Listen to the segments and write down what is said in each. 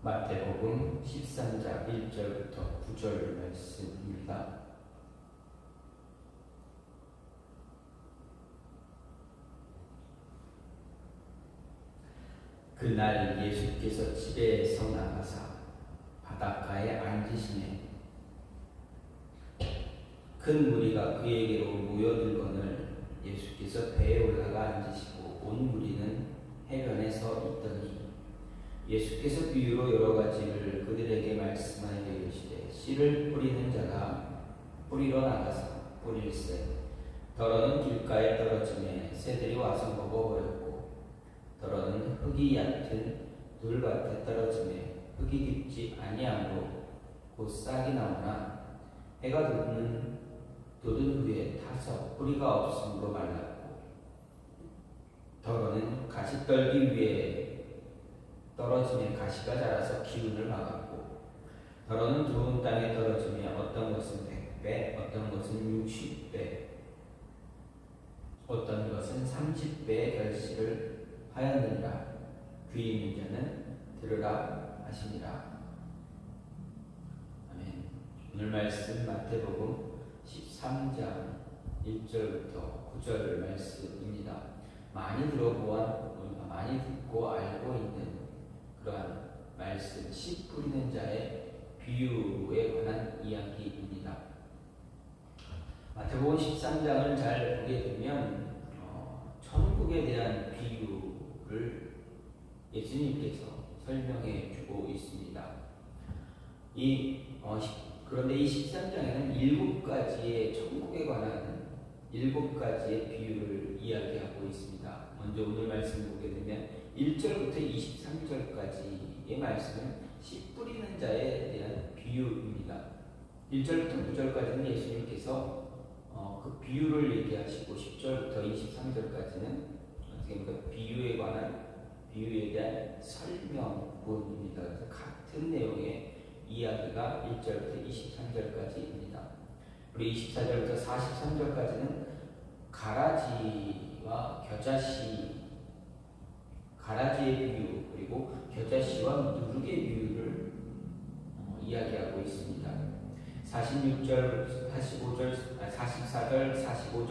마태복음 13장 1절부터 9절 말씀입니다. 그날 예수께서 집에서 나가사 바닷가에 앉으시매 큰 무리가 그에게로 모여들거늘 예수께서 배에 올라가 앉으시고 온 무리는 해변에 서 있더니 예수께서 비유로 여러 가지를 그들에게 말씀하여 이르시되 씨를 뿌리는 자가 뿌리러 나가서 뿌릴새 더러는 길가에 떨어지매 새들이 와서 먹어버렸고 더러는 흙이 얕은 돌밭에 떨어지매 흙이 깊지 아니하므로 곧 싹이 나오나 해가 돋은 후에 타서 뿌리가 없으므로 말랐고 더러는 가시떨기 위에 떨어지면 가시가 자라서 기운을 막았고 더러는 좋은 땅에 떨어지면 어떤 것은 100배 어떤 것은 60배 어떤 것은 30배의 결실을 하였느니라. 귀 있는 자는 들으라 하시니라. 아멘. 오늘 말씀 마태복음 13장 1절부터 9절 말씀입니다. 많이 많이 듣고 알고 있는 그러한 말씀, 씨 뿌리는 자의 비유에 관한 이야기입니다. 마태복음 13장을 잘 보게 되면 천국에 대한 비유를 예수님께서 설명해 주고 있습니다. 그런데 이 13장에는 7가지의 천국에 관한 7가지의 비유를 이야기하고 있습니다. 먼저 오늘 말씀 보게 되면 1절부터 23절까지의 말씀은 씨 뿌리는 자에 대한 비유입니다. 1절부터 9절까지는 예수님께서 그 비유를 얘기하시고 10절부터 23절까지는 어떻게 보면 비유에 대한 설명문입니다. 그래서 같은 내용의 이야기가 1절부터 23절까지입니다. 그리고 24절부터 43절까지는 가라지와 가라지의 비유 그리고 겨자씨와 누룩의 비유를 이야기하고 있습니다. 44절, 45절,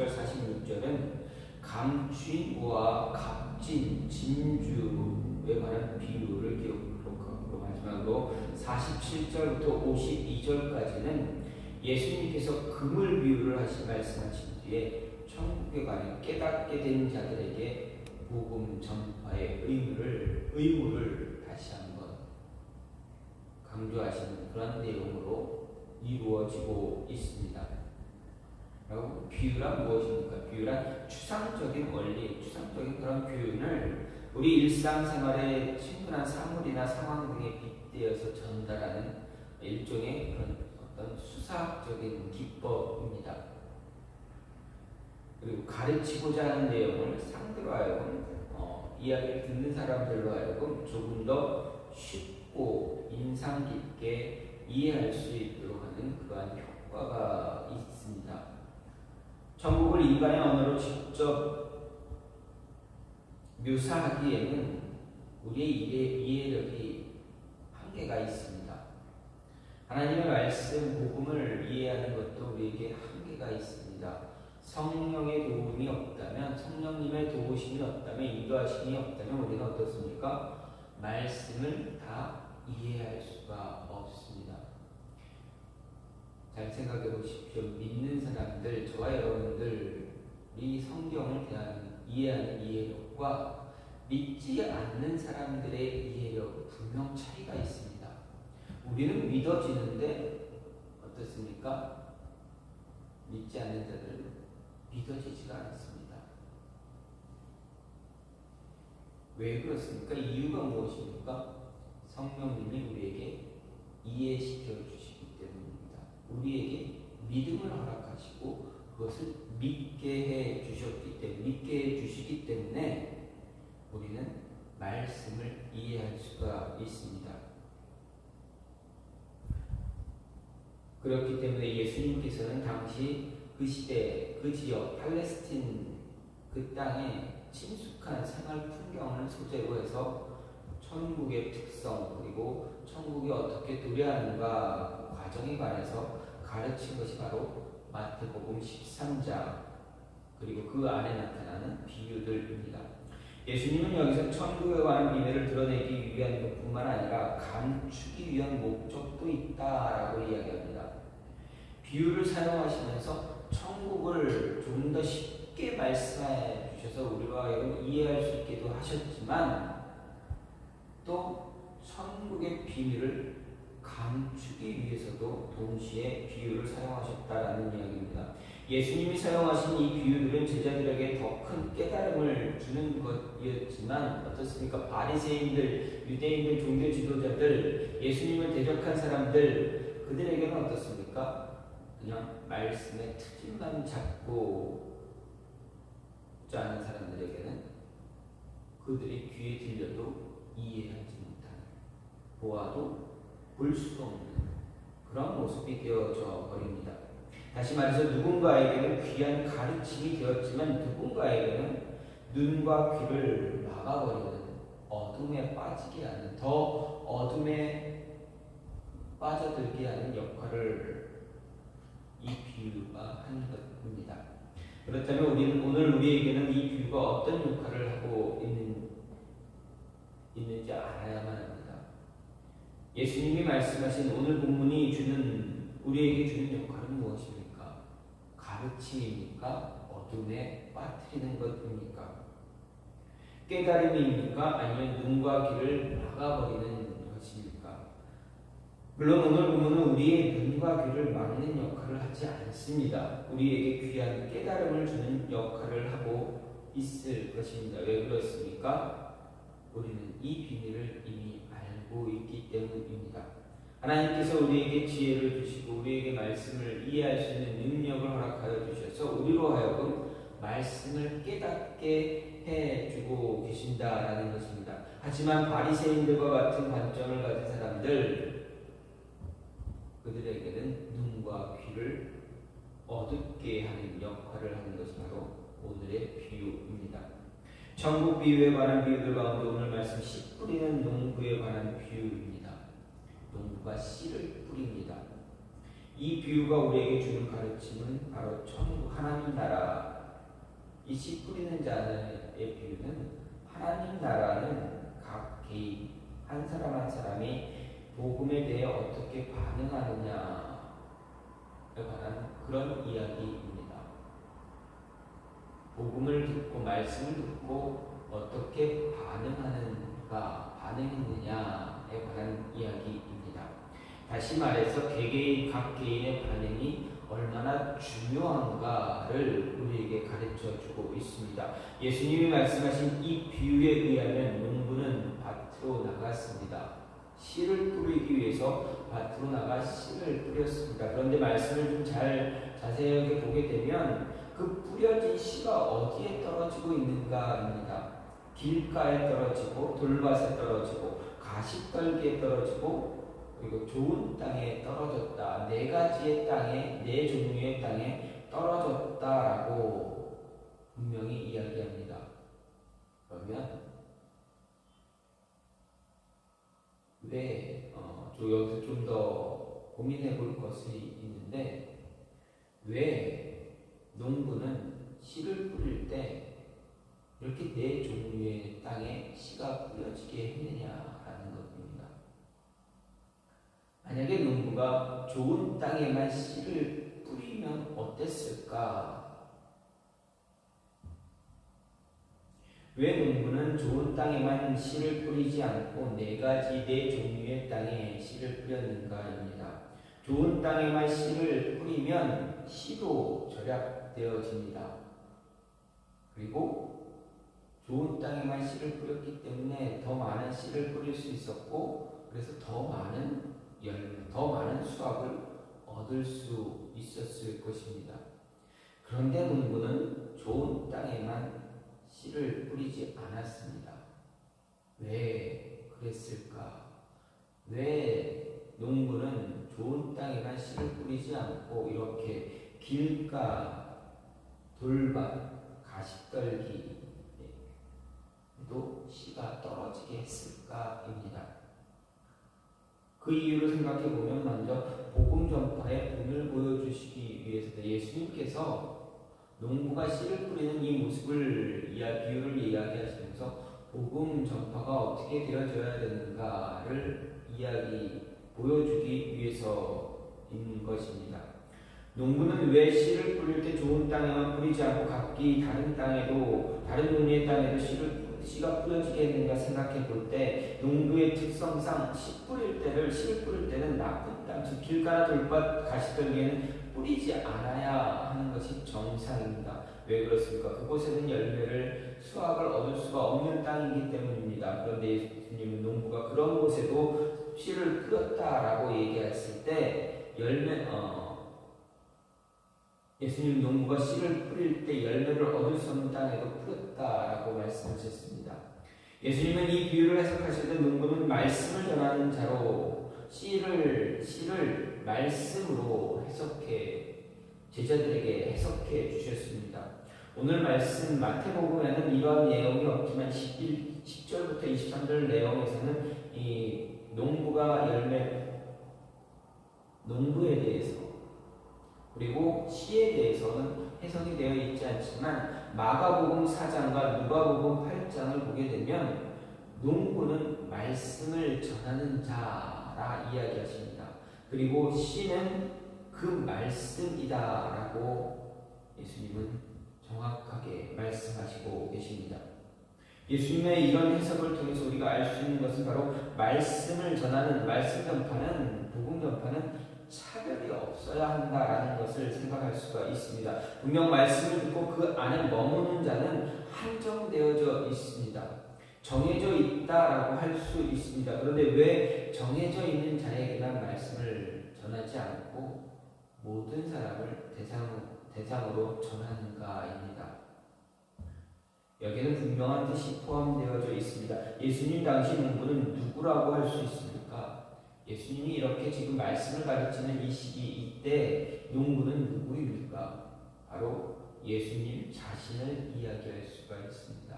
46절은 감추인과 값진 진주에 관한 비유를 기록하고 마지막으로 47절부터 52절까지는 예수님께서 금을 비유를 말씀하신 뒤에 천국에 관해 깨닫게 된 자들에게 복음 전파의 의무를 다시 한번 강조하시는 그런 내용으로 이루어지고 있습니다. 그리고 비유란 무엇입니까? 비유란 추상적인 원리, 추상적인 그런 표현을 우리 일상생활의 친근한 사물이나 상황 등에 빗대어서 전달하는 일종의 그런 어떤 수사적인 기법입니다. 그리고 가르치고자 하는 내용을 상대로 하여금 이야기를 듣는 사람들로 하여금 조금 더 쉽고 인상 깊게 이해할 수 있도록 하는 그러한 효과가 있습니다. 천국을 인간의 언어로 직접 묘사하기에는 우리의 이해력이 한계가 있습니다. 하나님의 말씀, 복음을 이해하는 것도 우리에게 한계가 있습니다. 성령의 도움이 없다면, 성령님의 도우심이 없다면, 인도하심이 없다면 우리는 어떻습니까? 말씀을 다 이해할 수가 없습니다. 잘 생각해 보십시오. 믿는 사람들, 저와 여러분들이 성경을 이해하는 이해력과 믿지 않는 사람들의 이해력 분명 차이가 있습니다. 우리는 믿어지는데 어떻습니까? 믿지 않는 자들은 믿어지지가 않습니다. 왜 그렇습니까? 이유가 무엇입니까? 성령님이 우리에게 이해시켜 주시기 때문입니다. 우리에게 믿음을 허락하시고 그것을 믿게 해 주시기 때문에 우리는 말씀을 이해할 수가 있습니다. 그렇기 때문에 예수님께서는 당시 그 시대, 그 지역, 팔레스틴 그 땅에 친숙한 생활 풍경을 소재로 해서 천국의 특성 그리고 천국이 어떻게 도래하는가 그 과정에 관해서 가르친 것이 바로 마태복음 13장 그리고 그 안에 나타나는 비유들입니다. 예수님은 여기서 천국에 관한 비밀을 드러내기 위한 것뿐만 아니라 감추기 위한 목적도 있다라고 이야기합니다. 비유를 사용하시면서 천국을 좀 더 쉽게 말씀해 주셔서 우리가 이해할 수 있게도 하셨지만 또 천국의 비밀을 감추기 위해서도 동시에 비유를 사용하셨다라는 이야기입니다. 예수님이 사용하신 이 비유들은 제자들에게 더 큰 깨달음을 주는 것이었지만 어떻습니까? 바리새인들, 유대인들, 종교 지도자들, 예수님을 대적한 사람들 그들에게는 어떻습니까? 그냥 말씀의 특징만 잡고 자는 사람들에게는 그들이 귀에 들려도 이해하지 못하는, 보아도 볼 수 없는 그런 모습이 되어져 버립니다. 다시 말해서 누군가에게는 귀한 가르침이 되었지만 누군가에게는 눈과 귀를 막아버리는, 어둠에 빠지게 하는, 더 어둠에 빠져들게 하는 역할을 이 비유가 하는 것입니다. 그렇다면 우리는 오늘 우리에게는 이 비유가 어떤 역할을 하고 있는지 알아야만 합니다. 예수님이 말씀하신 오늘 본문이 우리에게 주는 역할은 무엇입니까? 가르침입니까? 어둠에 빠뜨리는 것입니까? 깨달음입니까? 아니면 눈과 귀를 막아버리는 것입니까? 물론 오늘 본문은 우리의 눈과 귀를 막는 역할을 하지 않습니다. 우리에게 귀한 깨달음을 주는 역할을 하고 있을 것입니다. 왜 그렇습니까? 우리는 이 비밀을 이미 알고 있기 때문입니다. 하나님께서 우리에게 지혜를 주시고 우리에게 말씀을 이해할 수 있는 능력을 허락하여 주셔서 우리로 하여금 말씀을 깨닫게 해주고 계신다라는 것입니다. 하지만 바리새인들과 같은 관점을 가진 사람들, 그들에게는 눈과 귀를 어둡게 하는 역할을 하는 것이 바로 오늘의 비유입니다. 천국 비유에 관한 비유들 가운데 오늘 말씀 씨 뿌리는 농부에 관한 비유입니다. 농부가 씨를 뿌립니다. 이 비유가 우리에게 주는 가르침은 바로 천국 하나님 나라, 이 씨 뿌리는 자의 비유는 하나님 나라는 각 개인 한 사람 한 사람이 복음에 대해 어떻게 반응하느냐에 관한 그런 이야기입니다. 복음을 듣고 말씀을 듣고 어떻게 반응했느냐에 관한 이야기입니다. 다시 말해서 각 개인의 반응이 얼마나 중요한가를 우리에게 가르쳐주고 있습니다. 예수님이 말씀하신 이 비유에 의하면 농부는 밭으로 나갔습니다. 씨를 뿌리기 위해서 밭으로 나가 씨를 뿌렸습니다. 그런데 말씀을 좀 자세하게 보게 되면 그 뿌려진 씨가 어디에 떨어지고 있는가입니다. 길가에 떨어지고 돌밭에 떨어지고 가시떨기에 떨어지고 그리고 좋은 땅에 떨어졌다. 네 가지의 땅에, 네 종류의 땅에 떨어졌다라고 분명히 이야기합니다. 그러면 왜 여기서 좀 더 고민해 볼 것이 있는데 왜 농부는 씨를 뿌릴 때 이렇게 네 종류의 땅에 씨가 뿌려지게 했느냐라는 것입니다. 만약에 농부가 좋은 땅에만 씨를 뿌리면 어땠을까? 왜 농부는 좋은 땅에만 씨를 뿌리지 않고 네 종류의 땅에 씨를 뿌렸는가입니다. 좋은 땅에만 씨를 뿌리면 씨도 절약되어집니다. 그리고 좋은 땅에만 씨를 뿌렸기 때문에 더 많은 씨를 뿌릴 수 있었고 그래서 더 많은 수확을 얻을 수 있었을 것입니다. 그런데 농부는 좋은 땅에만 씨를 뿌리지 않았습니다. 왜 그랬을까? 왜 농부는 좋은 땅에만 씨를 뿌리지 않고 이렇게 길가, 돌밭, 가시떨기에도 씨가 떨어지게 했을까입니다. 그 이유를 생각해 보면 먼저 복음 전파의 본을 보여주시기 위해서다. 예수님께서 농부가 씨를 뿌리는 이 모습을 비유를 이야기하시면서 복음 전파가 어떻게 되어져야 되는가를 보여주기 위해서인 것입니다. 농부는 왜 씨를 뿌릴 때 좋은 땅에만 뿌리지 않고 각기 다른 종류의 땅에도 씨가 뿌려지게 했는가 생각해 볼 때 농부의 특성상 씨를 뿌릴 때는 나쁜 땅, 즉 길가나 돌밭 가시떨기에는 뿌리지 않아야 하는 것이 정상입니다. 왜 그렇습니까? 그곳에는 수확을 얻을 수가 없는 땅이기 때문입니다. 그런데 예수님은 농부가 그런 곳에도 씨를 뿌렸다라고 얘기했을 때 예수님 농부가 씨를 뿌릴 때 열매를 얻을 수 없는 땅에도 뿌렸다라고 말씀하셨습니다. 예수님은 이 비유를 해석하실 때 농부는 말씀을 전하는 자로 씨를 말씀으로 제자들에게 해석해 주셨습니다. 오늘 말씀 마태복음에는 이러한 내용이 없지만 10절부터 23절 내용에서는 이 농부에 대해서 그리고 씨에 대해서는 해석이 되어 있지 않지만 마가복음 4장과 누가복음 8장을 보게 되면 농부는 말씀을 전하는 자라 이야기하십니다. 그리고 씨는 그 말씀이다라고 예수님은 정확하게 말씀하시고 계십니다. 예수님의 이런 해석을 통해서 우리가 알 수 있는 것은 바로 말씀을 전하는 복음 전파는 차별이 없어야 한다라는 것을 생각할 수가 있습니다. 분명 말씀을 듣고 그 안에 머무는 자는 한정되어져 있습니다. 정해져 있다라고 할 수 있습니다. 그런데 왜 정해져 있는 자에게만 말씀을 전하지 않고 모든 사람을 대상으로 전하는가입니다. 여기에는 분명한 뜻이 포함되어져 있습니다. 예수님 당시 농부는 누구라고 할 수 있습니까? 예수님이 이렇게 지금 말씀을 가르치는 이 시기 이때 농부는 누구입니까? 바로 예수님 자신을 이야기할 수가 있습니다.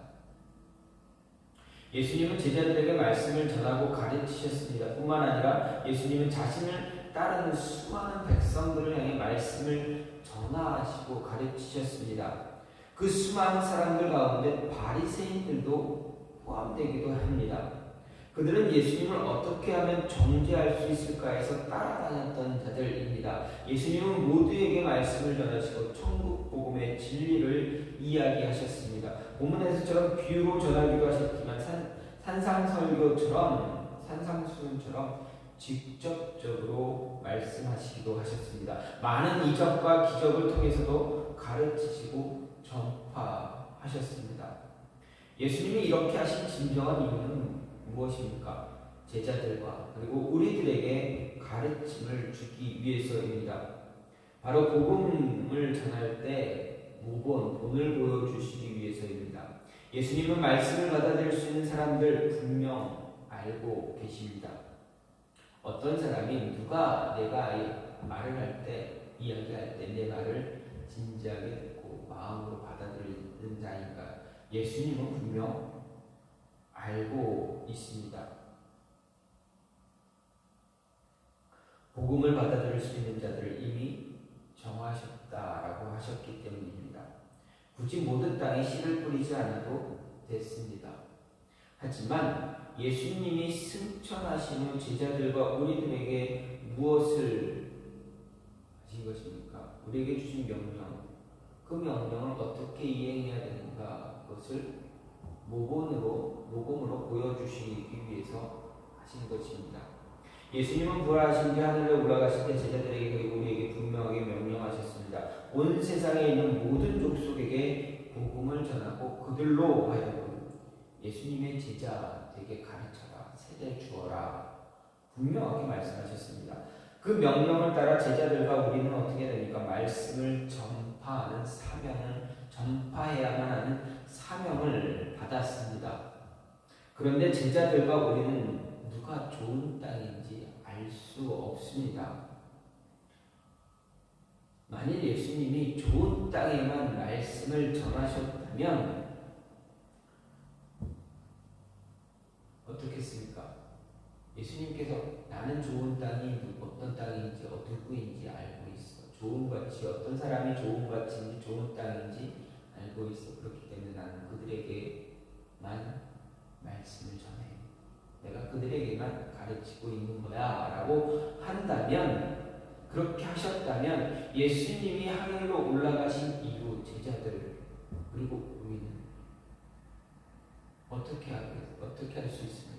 예수님은 제자들에게 말씀을 전하고 가르치셨습니다. 뿐만 아니라 예수님은 자신을 따르는 수많은 백성들을 향해 말씀을 전하시고 가르치셨습니다. 그 수많은 사람들 가운데 바리새인들도 포함되기도 합니다. 그들은 예수님을 어떻게 하면 정죄할 수 있을까 해서 따라다녔던 자들입니다. 예수님은 모두에게 말씀을 전하시고 천국 복음의 진리를 이야기하셨습니다. 본문에서처럼 비유로 전하기도 하셨지만 산상수훈처럼 직접적으로 말씀하시기도 하셨습니다. 많은 이적과 기적을 통해서도 가르치시고 전파하셨습니다. 예수님이 이렇게 하신 진정한 이유는 무엇입니까? 제자들과 그리고 우리들에게 가르침을 주기 위해서입니다. 바로 복음을 전할 때 본을 보여주시기 위해서입니다. 예수님은 말씀을 받아들일 수 있는 사람들 분명 알고 계십니다. 어떤 사람이 누가 내가 이야기할 때 내 말을 진지하게 듣고 마음으로 받아들이는 자인가? 예수님은 분명 알고 있습니다. 복음을 받아들일 수 있는 자들을 이미 정하셨다라고 하셨기 때문입니다. 굳이 모든 땅에 씨를 뿌리지 않아도 됐습니다. 하지만 예수님이 승천하신 후 제자들과 우리들에게 무엇을 하신 것입니까? 우리에게 주신 명령, 그 명령을 어떻게 이행해야 되는가, 그것을 모범으로 보여주시기 위해서 하신 것입니다. 예수님은 부활하신 뒤 하늘에 올라가실 때 제자들에게 그리고 우리에게 분명하게 명령하셨습니다. 온 세상에 있는 모든 족속에게 복음을 전하고 그들로 하여금 예수님의 제자 되게 가르쳐라, 세대 주어라 분명하게 말씀하셨습니다. 그 명령을 따라 제자들과 우리는 어떻게 됩니까? 말씀을 전파하는 전파해야만 하는 사명을 받았습니다. 그런데 제자들과 우리는 누가 좋은 땅인지 알 수 없습니다. 만일 예수님이 좋은 땅에만 말씀을 전하셨다면 어떻겠습니까? 예수님께서 나는 좋은 땅이 어떤 땅인지 누구인지 알고 있어. 좋은 가치, 어떤 사람이 좋은 가치인지 좋은 땅인지 알고 있어. 그렇기 때문에 나는 그들에게만 말씀을 전해. 내가 그들에게만 가르치고 있는 거야 라고 한다면, 그렇게 하셨다면 예수님이 하늘로 올라가신 이후 제자들을, 그리고 우리는 어떻게 할 수 있습니까?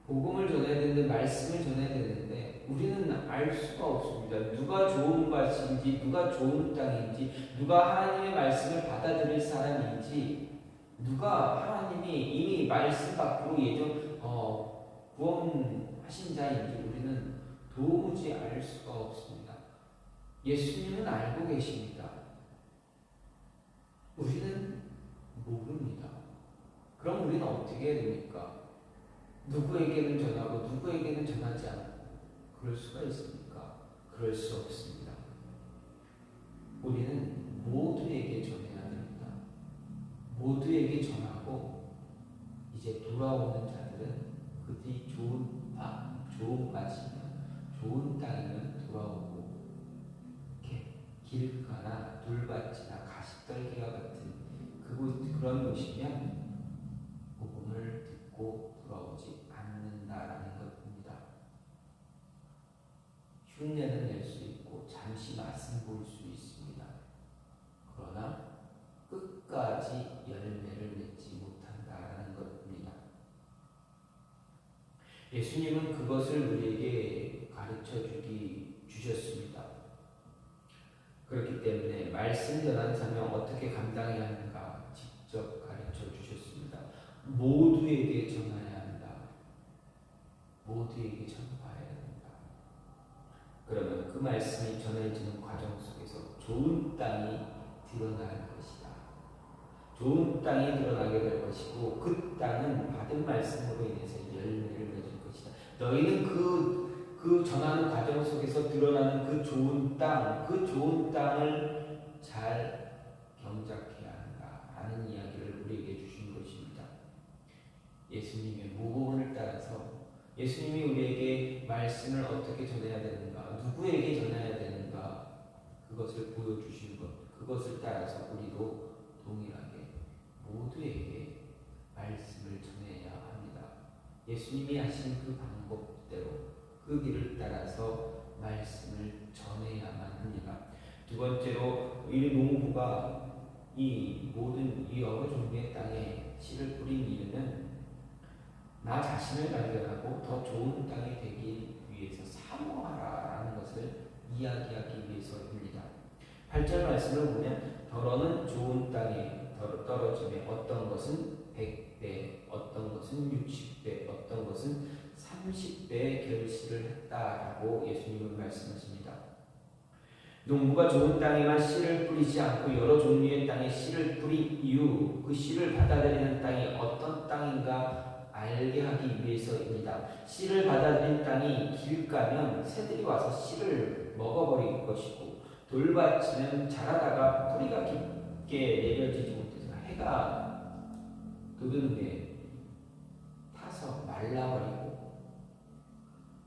복음을 전해야 되는데, 말씀을 전해야 되는데 우리는 알 수가 없습니다. 누가 좋은 밭인지, 누가 좋은 땅인지, 누가 하나님의 말씀을 받아들일 사람인지, 누가 하나님이 이미 말씀 밖으로 예정 구원하신 자인지 우리는 도무지 알 수가 없습니다. 예수님은 알고 계십니다. 우리는 모릅니다. 그럼 우리는 어떻게 해야 됩니까? 누구에게는 전하고 누구에게는 전하지 않고 그럴 수가 있습니까? 그럴 수 없습니다. 우리는 모두에게 전해야 됩니다. 모두에게 전하고, 이제 돌아오는 자들은 그들이 좋은 가지면, 좋은 땅이면 돌아오고, 이렇게 길가나 돌밭이나 가시떨기와 같은 그런 곳이면 복음을 듣고 돌아오지 않는다라는 것입니다. 흉내는 낼 수 있고 잠시 맛은 볼 수 있습니다. 그러나 끝까지 열매를 맺지 못한다라는 것입니다. 예수님은 그것을 우리에게 가르쳐 주셨습니다. 그렇기 때문에 말씀 전하는 사명 어떻게 감당해야 하는가 직접 가르쳐 주셨습니다. 모두에게 전해야 한다. 모두에게 전파해야 된다. 그러면 그 말씀이 전해지는 과정 속에서 좋은 땅이 드러날 것이다. 좋은 땅이 드러나게 될 것이고, 그 땅은 받은 말씀으로 인해서 열매를 맺을 것이다. 너희는 그 전하는 과정 속에서 드러나는 그 좋은 땅을 잘 경작해야 한다 하는 이야기를 우리에게 주신 것입니다. 예수님의 모범을 따라서 예수님이 우리에게 말씀을 어떻게 전해야 되는가, 누구에게 전해야 되는가, 그것을 보여주신 것, 그것을 따라서 우리도 동일하게 모두에게 말씀을 전해야 합니다. 예수님이 하신 그 방법대로 그 길을 따라서 말씀을 전해야만 합니다. 두 번째로, 이 농부가 이 모든 이 여러 종류의 땅에 씨를 뿌린 이유는 나 자신을 발견하고 더 좋은 땅이 되기 위해서 사모하라라는 것을 이야기하기 위해서입니다. 8절 말씀을 보면 더러는 좋은 땅에 떨어짐에 어떤 것은 100배, 어떤 것은 60배, 어떤 것은 30배의 결실을 했다라고 예수님은 말씀하십니다. 농부가 좋은 땅에만 씨를 뿌리지 않고 여러 종류의 땅에 씨를 뿌린 이유, 그 씨를 받아들이는 땅이 어떤 땅인가 알게 하기 위해서입니다. 씨를 받아들인 땅이 길가면 새들이 와서 씨를 먹어버릴 것이고, 돌밭은 자라다가 뿌리가 깊게 내려지지 못해서 해가 돋는데 타서 말라버리고,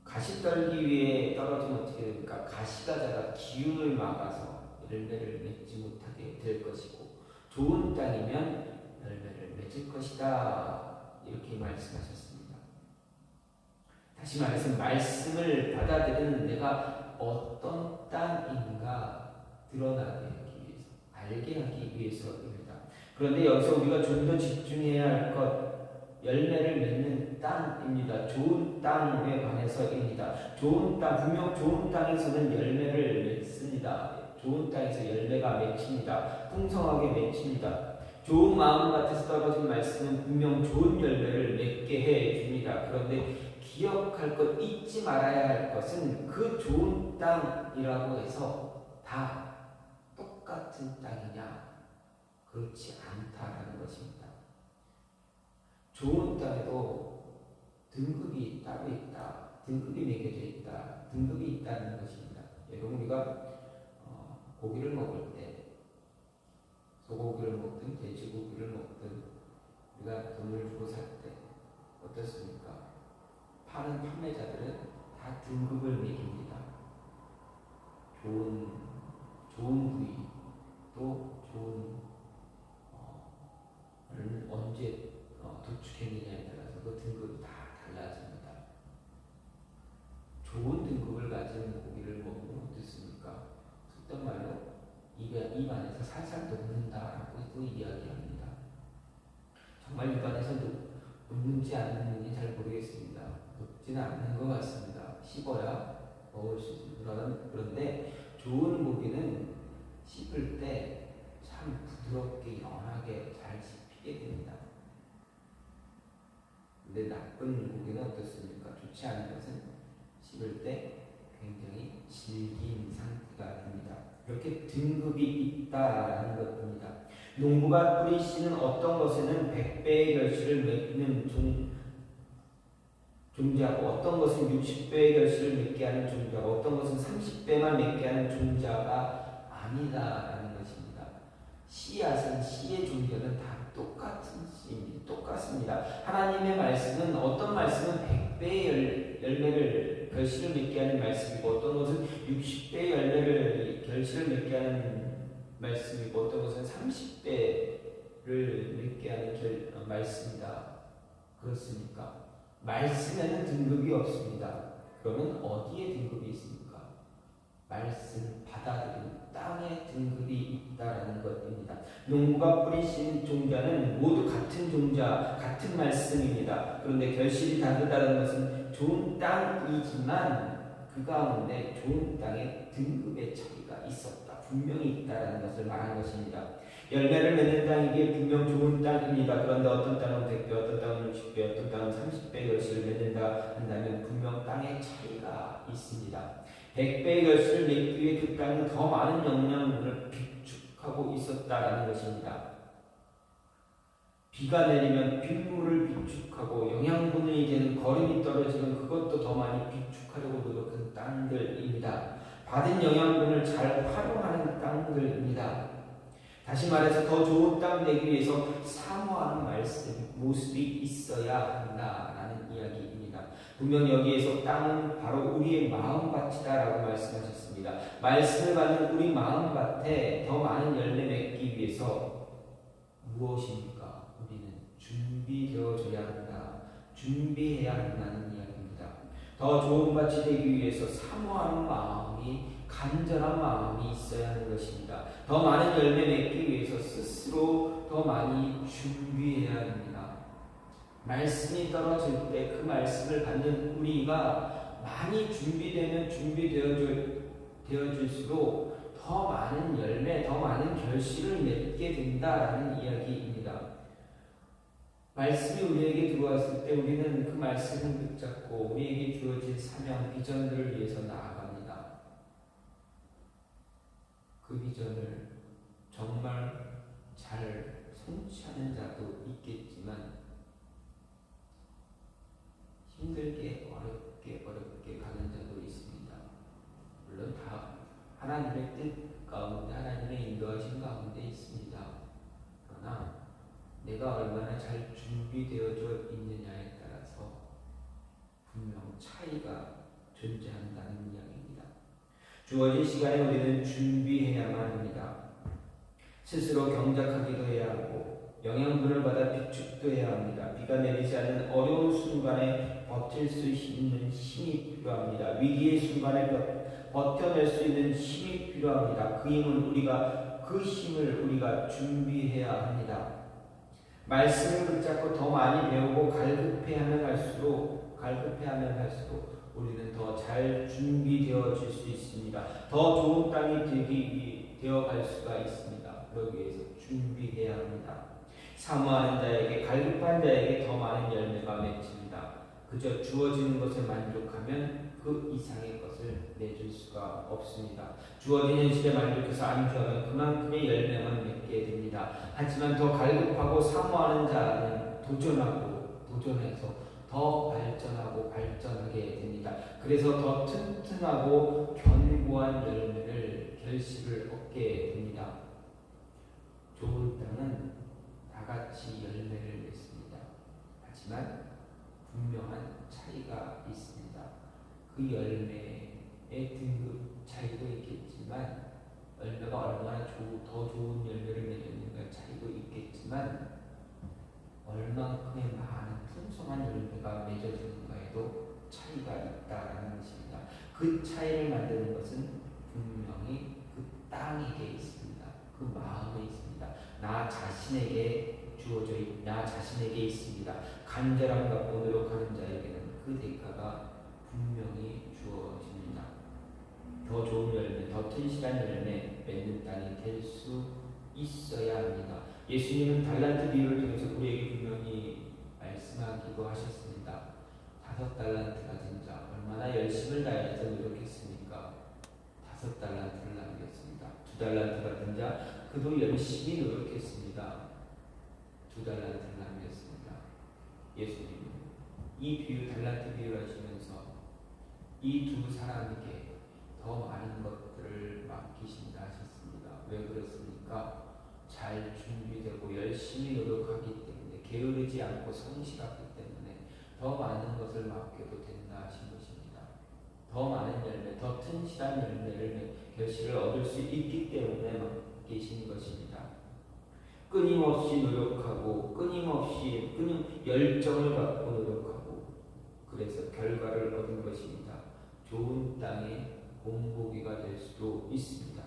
가시떨기 위에 떨어지면 어떻게 됩니까? 가시가 자라 기운을 막아서 열매를 맺지 못하게 될 것이고, 좋은 땅이면 열매를 맺을 것이다 이렇게 말씀하셨습니다. 다시 말해서 말씀을 받아들이는 내가 어떤 땅인가 드러나게 하기 위해서, 알게 하기 위해서입니다. 그런데 여기서 우리가 좀 더 집중해야 할 것, 열매를 맺는 땅입니다. 좋은 땅에 관해서입니다. 좋은 땅, 분명 좋은 땅에서는 열매를 맺습니다. 좋은 땅에서 열매가 맺힙니다. 풍성하게 맺힙니다. 좋은 마음 같아서 떨어진 말씀은 분명 좋은 열매를 맺게 해줍니다. 그런데 기억할 것, 잊지 말아야 할 것은 그 좋은 땅이라고 해서 다 똑같은 땅이냐? 그렇지 않다라는 것입니다. 좋은 땅에도 등급이 따로 있다. 등급이 매겨져 있다. 등급이 있다는 것입니다. 여러분, 우리가 고기를 먹을 때, 소고기를 먹든 돼지고기를 먹든 우리가 돈을 주고 살 때 어떻습니까? 파는 판매자들은 입 안에서 살살 녹는다라고 이야기합니다. 정말 입 안에서 녹는지 안 녹는지 잘 모르겠습니다. 녹지는 않는 것 같습니다. 씹어야 먹을 수 있습니다. 그런데 좋은 고기는 씹을 때 참 부드럽게 연하게 잘 씹히게 됩니다. 근데 나쁜 고기는 어떻습니까? 좋지 않은 것은 씹을 때 굉장히 질긴 상태가 됩니다. 이렇게 등급이 있다라는 것입니다. 농부가 뿌리 씨는 어떤 것에는 100배의 결실을 맺는 종자고 어떤 것은 60배의 결실을 맺게 하는 종자고 어떤 것은 30배만 맺게 하는 종자가 아니다라는 것입니다. 씨앗은 씨의 종자는 다 똑같은 씨입니다. 똑같습니다. 하나님의 말씀은 어떤 말씀은 100배의 열매를 결실을 맺게 하는 말씀이고 어떤 것은 60배의 열매를 결실을 맺게 하는 말씀이고 어떤 것은 30배를 맺게 하는 말씀이다. 그렇습니까? 말씀에는 등급이 없습니다. 그러면 어디에 등급이 있습니까? 말씀 받아들이는 땅에 등급이 있다라는 것입니다. 농부가 뿌리신 종자는 모두 같은 종자, 같은 말씀입니다. 그런데 결실이 다르다는 것은 좋은 땅이지만 그 가운데 좋은 땅에 등급의 차이가 있었다. 분명히 있다라는 것을 말한 것입니다. 열매를 맺는 땅이기에 분명 좋은 땅입니다. 그런데 어떤 땅은 100배, 어떤 땅은 60배, 어떤 땅은 30배 결실을 맺는다 한다면 분명 땅의 차이가 있습니다. 100배의 결실을 맺기 위해 그 땅은 더 많은 영양분을 비축하고 있었다라는 것입니다. 비가 내리면 빗물을 비축하고 영양분이 되는 거름이 떨어지면 그것도 더 많이 비축하려고 노력한 땅들입니다. 받은 영양분을 잘 활용하는 땅들입니다. 다시 말해서 더 좋은 땅 되기 위해서 사모하는 말씀, 모습이 있어야 한다라는 이야기입니다. 분명 여기에서 땅은 바로 우리의 마음밭이다라고 말씀하셨습니다. 말씀을 받는 우리 마음밭에 더 많은 열매 맺기 위해서 무엇입니까? 우리는 준비되어져야 한다. 준비해야 한다는 이야기입니다. 더 좋은 밭이 되기 위해서 사모하는 마음이 간절한 마음이 있어야 하는 것입니다. 더 많은 열매 맺기 위해서 스스로 더 많이 준비해야 합니다. 말씀이 떨어질 때 그 말씀을 받는 우리가 많이 준비되면 준비되어질수록 더 많은 열매, 더 많은 결실을 맺게 된다라는 이야기입니다. 말씀이 우리에게 들어왔을 때 우리는 그 말씀을 붙잡고 우리에게 주어진 사명, 비전들을 위해서 나아갑니다. 그 비전을 정말 잘 성취하는 자도 있겠지만 힘들게 어렵게 가는 자도 있습니다. 물론 다 하나님의 뜻 가운데 하나님의 인도하신 가운데 있습니다. 그러나 내가 얼마나 잘 준비되어져 있느냐에 따라서 분명 차이가 존재한다는 이야기입니다. 주어진 시간에 우리는 준비해야만 합니다. 스스로 경작하기도 해야 하고 영양분을 받아 비축도 해야 합니다. 비가 내리지 않는 어려운 순간에 버틸 수 있는 힘이 필요합니다. 위기의 순간에 버텨낼 수 있는 힘이 필요합니다. 그 힘을 우리가 준비해야 합니다. 말씀을 붙잡고 더 많이 배우고 갈급해하면 할수록 우리는 더 잘 준비되어질 수 있습니다. 더 좋은 땅이 되어갈 수가 있습니다. 그러기 위해서 준비해야 합니다. 사모하는 자에게, 갈급한 자에게 더 많은 열매가 맺힙니다. 그저 주어지는 것에 만족하면 그 이상의 것을 내줄 수가 없습니다. 주어진 현실에 만족해서 안주하면 그만큼의 열매만 맺게 됩니다. 하지만 더 갈급하고 사모하는 자는 도전해서 더 발전하게 됩니다. 그래서 더 튼튼하고 견고한 결실을 얻게 됩니다. 좋은 땅은 다 같이 열매를 맺습니다. 하지만 분명한 차이가 있습니다. 그 열매의 등급 차이도 있겠지만 열매가 얼마나 더 좋은 열매를 맺는가 차이도 있겠지만 얼만큼의 많은 풍성한 열매가 맺어지는가에도 차이가 있다라는 것입니다. 그 차이를 만드는 것은 분명히 그 땅에게 있습니다. 그 그 마음에 있습니다. 나 자신에게 나 자신에게 있습니다. 간절함 갖고 노력하는 자에게는 그 대가가 분명히 주어집니다. 더 좋은 열매, 더 튼실한 열매 맺는 땅이 될 수 있어야 합니다. 예수님은 달란트 비유를 통해서 우리에게 분명히 말씀하기도 하셨습니다. 5달란트 가진 자 얼마나 열심을 다해서 노력했습니까? 5달란트를 남겼습니다. 2달란트 가진 자 그도 열심히 노력했습니다. 2달란트를 남겼습니다. 예수님은 이 비유, 달란트 비유를 하시면서 이 두 사람에게 더 많은 것들을 맡기신다 하셨습니다. 왜 그렇습니까? 잘 준비되고 열심히 노력하기 때문에, 게으르지 않고 성실하기 때문에 더 많은 것을 맡겨도 된다 하신 것입니다. 더 많은 열매, 더 튼실한 열매를 결실을 얻을 수 있기 때문에 맡기신 것입니다. 끊임없이 노력하고 끊임없이 열정을 갖고 노력하고 그래서 결과를 얻은 것입니다. 좋은 땅에 본보기가 될 수도 있습니다.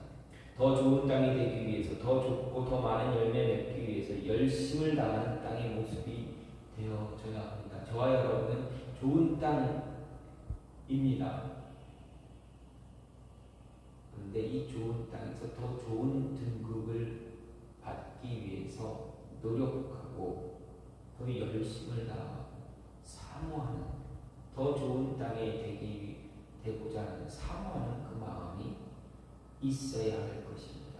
더 좋은 땅이 되기 위해서, 더 좋고 더 많은 열매 맺기 위해서 열심을 다하는 땅의 모습이 되어져야 합니다. 저와 여러분은 좋은 땅입니다. 그런데 이 좋은 땅에서 더 좋은 등급을 받기 위해서 노력하고 더 열심을 다하고 사모하는, 더 좋은 땅에 되고자 하는 사모하는 그 마음이 있어야 할 것입니다.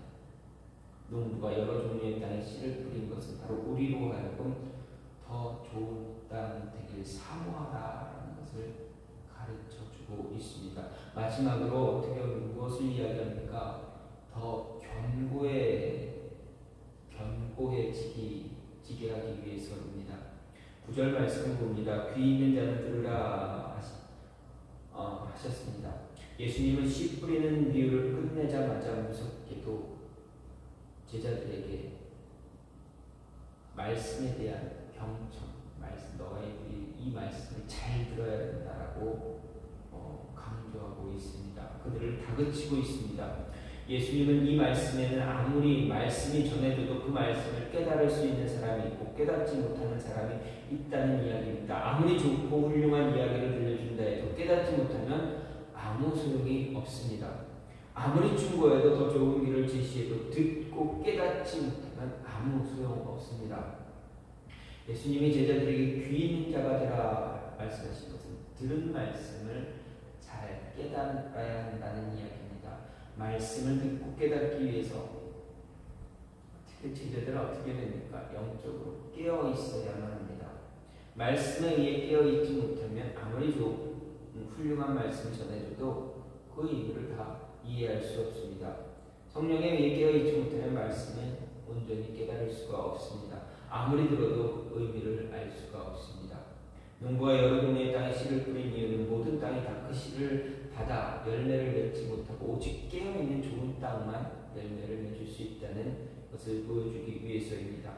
농부가 여러 종류의 땅에 씨를 뿌린 것은 바로 우리로 하여금 더 좋은 땅 되길 사모하라라는 것을 가르쳐주고 있습니다. 마지막으로 어떻게 보면 무엇을 이야기합니까? 더 견고해지게 하기 위해서입니다. 9절 말씀을 봅니다. 귀 있는 자는 들으라 하셨습니다. 예수님은 씨 뿌리는 비유를 끝내자마자 무섭게도 제자들에게 말씀에 대한 경청, 너희들이 이 말씀을 잘 들어야 된다라고 강조하고 있습니다. 그들을 다그치고 있습니다. 예수님은 이 말씀에는 아무리 말씀이 전해져도 그 말씀을 깨달을 수 있는 사람이 있고 깨닫지 못하는 사람이 있다는 이야기입니다. 아무리 좋고 훌륭한 이야기를 들려준다 해도 깨닫지 못하면 아무 소용이 없습니다. 아무리 충고해도 더 좋은 길을 제시해도 듣고 깨닫지 못하면 아무 소용 없습니다. 예수님이 제자들에게 귀 있는 자가 되라 말씀하신 것은 들은 말씀을 잘 깨달아야 한다는 이야기입니다. 말씀을 듣고 깨닫기 위해서 특히 제자들은 어떻게 됩니까? 영적으로 깨어 있어야만 합니다. 말씀에 의해 깨어 있지 못하면 아무리 훌륭한 말씀을 전해줘도 그 의미를 다 이해할 수 없습니다. 성령에 의해 깨어 있지 못하면 말씀을 온전히 깨달을 수가 없습니다. 아무리 들어도 의미를 알 수가 없습니다. 농부가 여러 종류의 땅에 씨를 뿌린 이유는 모든 땅이 다 그 씨를 받아 열매를 맺지 못하고 오직 깨어있는 좋은 땅만 열매를 맺을 수 있다는 것을 보여주기 위해서입니다.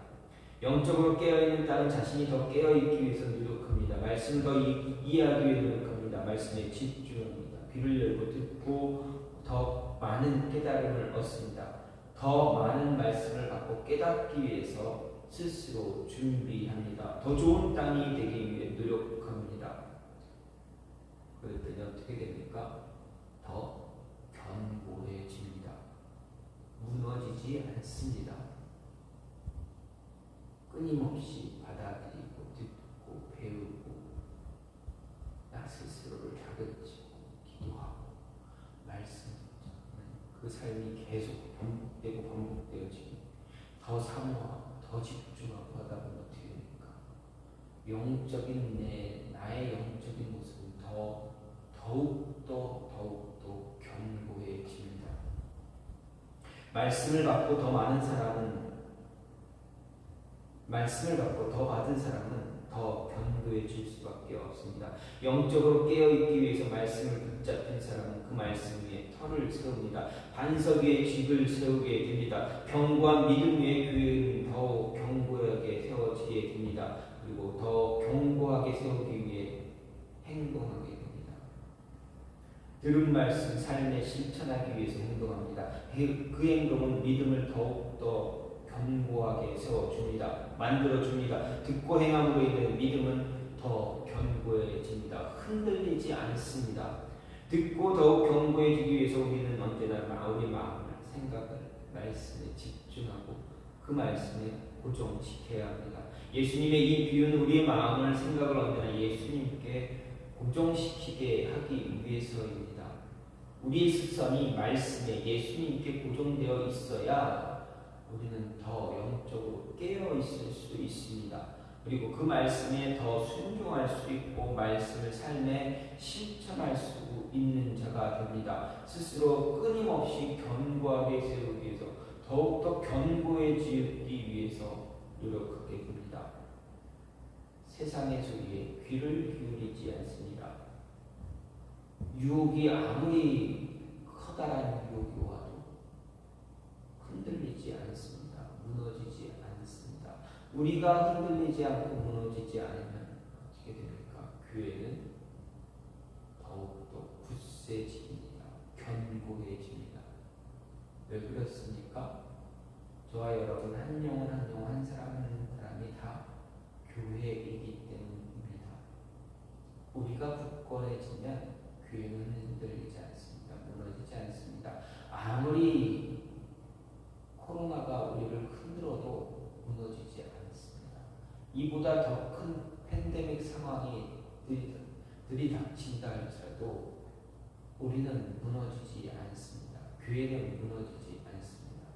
영적으로 깨어있는 땅은 자신이 더 깨어있기 위해서 노력합니다. 말씀을 더 이해하기 위해 노력합니다. 말씀에 집중합니다. 귀를 열고 듣고 더 많은 깨달음을 얻습니다. 더 많은 말씀을 받고 깨닫기 위해서 스스로 준비합니다. 더 좋은 땅이 되기 위해 노력합니다. 그랬더니 어떻게 됩니까? 더 견고해집니다. 무너지지 않습니다. 끊임없이 받아들이고 듣고 배우고 나 스스로를 다그치고 기도하고 말씀 듣는 그 삶이 계속 반복되어지고 더 사모하고 더 집중하고 하다 보면 어떻게 됩니까? 영적인 나의 영적인 모습은 더욱더 견고해집니다. 말씀을 받고 더 받은 사람은 더 견고해질 수밖에 없습니다. 영적으로 깨어있기 위해서 말씀을 붙잡힌 사람은 그 말씀 위에 터를 세웁니다. 반석 위에 집을 세우게 됩니다. 견고한 믿음 위에 교회는 더 견고하게 세워지게 됩니다. 그리고 더 견고하게 세우기 위해 행동하게 됩니다. 들은 말씀 삶에 실천하기 위해서 행동합니다. 그 행동은 믿음을 더욱더 견고하게 세워줍니다. 만들어줍니다. 듣고 행함으로 인해 믿음은 더 견고해집니다. 흔들리지 않습니다. 듣고 더욱 견고해지기 위해서 우리는 언제나 우리 마음을, 생각을 말씀에 집중하고 그 말씀에 고정시켜야 합니다. 예수님의 이 비유는 우리의 마음을, 생각을 언제나 예수님께 고정시키게 하기 위해서입니다. 우리의 시선이 말씀에, 예수님께 고정되어 있어야 우리는 더 영적으로 깨어 있을 수 있습니다. 그리고 그 말씀에 더 순종할 수 있고 말씀을 삶에 실천할 수 있는 자가 됩니다. 스스로 끊임없이 견고하게 세우기 위해서, 더욱더 견고해지기 위해서 노력하게 됩니다. 세상의 소리에 귀를 기울이지 않습니다. 유혹이 아무리 커다란 유혹이 와도 흔들리지 않습니다. 무너지지 않습니다. 우리가 흔들리지 않고 무너지지 않으면 어떻게 됩니까? 교회는 더욱더 굳세집니다. 견고해집니다. 왜 그렇습니까? 저와 여러분 한 영혼 한 영혼, 한 사람 한 사람이 다 교회이기 때문입니다. 우리가 굳건해지면 교회는 흔들리지 않습니다. 무너지지 않습니다. 아무리 코로나가 우리를 흔들어도 무너지지 않습니다. 이보다 더 큰 팬데믹 상황이 들이닥친다 할지라도 우리는 무너지지 않습니다. 교회는 무너지지 않습니다.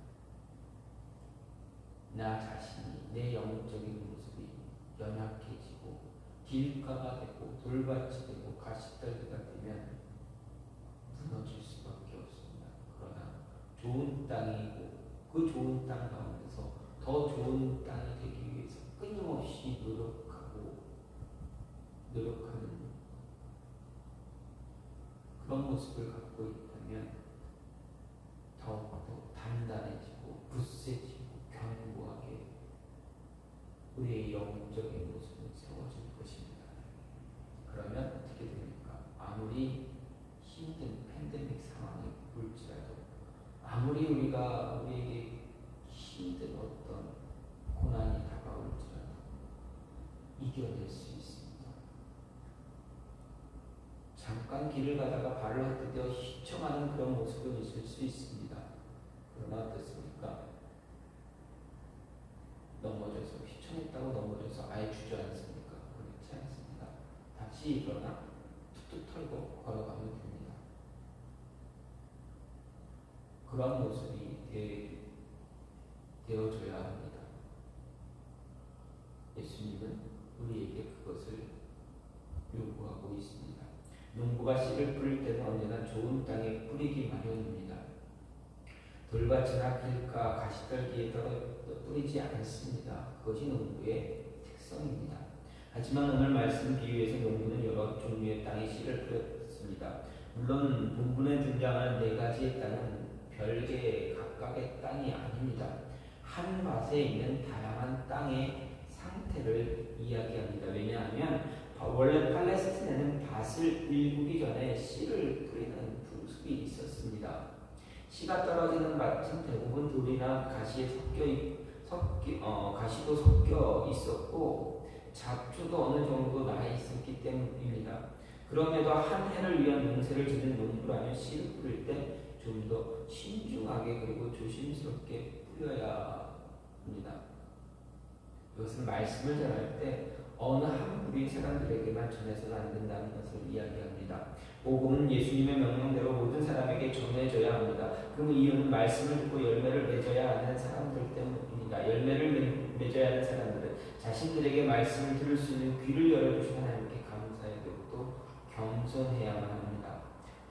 나 자신이, 내 영적인 모습이 연약해지고 길가가 되고 돌밭이 되고 가시떨기가 되면 무너질 수밖에 없습니다. 그러나 좋은 땅이고 그 좋은 땅 가운데서 더 좋은 땅이 되기 위해서 끊임없이 노력하는 그런 모습을 갖고 있다면 더욱더 단단해지고 굳세지고 견고하게 우리의 영적인 모습은 세워질 것입니다. 그러면 어떻게 됩니까? 아무리 힘든 팬데믹 상황이 올지라도, 아무리 우리에게 힘든 어떤 고난이 다가올지라도 이겨낼 수 있습니다. 잠깐 길을 가다가 발을 헛디뎌 휘청하는 그런 모습은 있을 수 있습니다. 그러나 어떻습니까? 넘어져서, 휘청했다고 넘어져서 아예 주저앉습니까? 그렇지 않습니다. 다시 일어나 툭툭 털고 걸어가면 됩니다. 그런 모습이 되어줘야 합니다. 예수님은 우리에게 그것을 요구하고 있습니다. 농부가 씨를 뿌릴 때는 언제나 좋은 땅에 뿌리기 마련입니다. 돌밭이나 길가, 가시떨기에 뿌리지 않습니다. 그것이 농부의 특성입니다. 하지만 오늘 말씀 비유에서 농부는 여러 종류의 땅에 씨를 뿌렸습니다. 물론 본문에 등장하는 네 가지의 땅은 별개의 각각의 땅이 아닙니다. 한 밭에 있는 다양한 땅의 상태를 이야기합니다. 왜냐하면 원래 팔레스틴에는 밭을 일구기 전에 씨를 뿌리는 풍습이 있었습니다. 씨가 떨어지는 밭은 대부분 돌이나 가시도 섞여 있었고 잡초도 어느 정도 나 있었기 때문입니다. 그럼에도 한 해를 위한 농사를 짓는 농부라면 씨를 뿌릴 때 좀 더 신중하게 그리고 조심스럽게 뿌려야 합니다. 이것은 말씀을 전할 때 어느 한 부류의 사람들에게만 전해서는 안 된다는 것을 이야기합니다. 복음은 예수님의 명령대로 모든 사람에게 전해져야 합니다. 그 이유는 말씀을 듣고 열매를 맺어야 하는 사람들 때문입니다. 열매를 맺어야 하는 사람들은 자신들에게 말씀을 들을 수 있는 귀를 열어주신 하나님께 감사해야 되고 또 겸손해야만 합니다.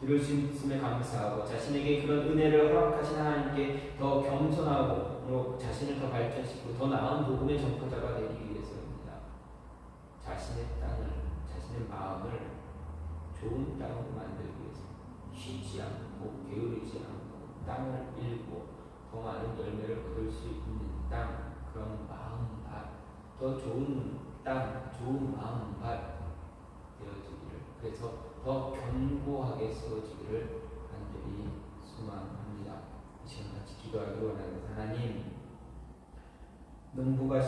들을 수 있음에 감사하고 자신에게 그런 은혜를 허락하신 하나님께 더 겸손하고 자신을 더 발전시키고 더 나은 복음의 전파자가 되기 위해서입니다. 자신의 땅을, 자신의 마음을 좋은 땅으로 만들기 위해서 쉬지 않고 게으르지 않고 땅을 일고 더 많은 열매를 얻을 수 있는 땅, 그런 마음밭, 더 좋은 땅, 좋은 마음밭 되어지기를, 그래서 더 견고한 견고하게 세워지기를 간절히 소망합니다. 이 시간 같이 기도하기로 원하는 하나님, 농부가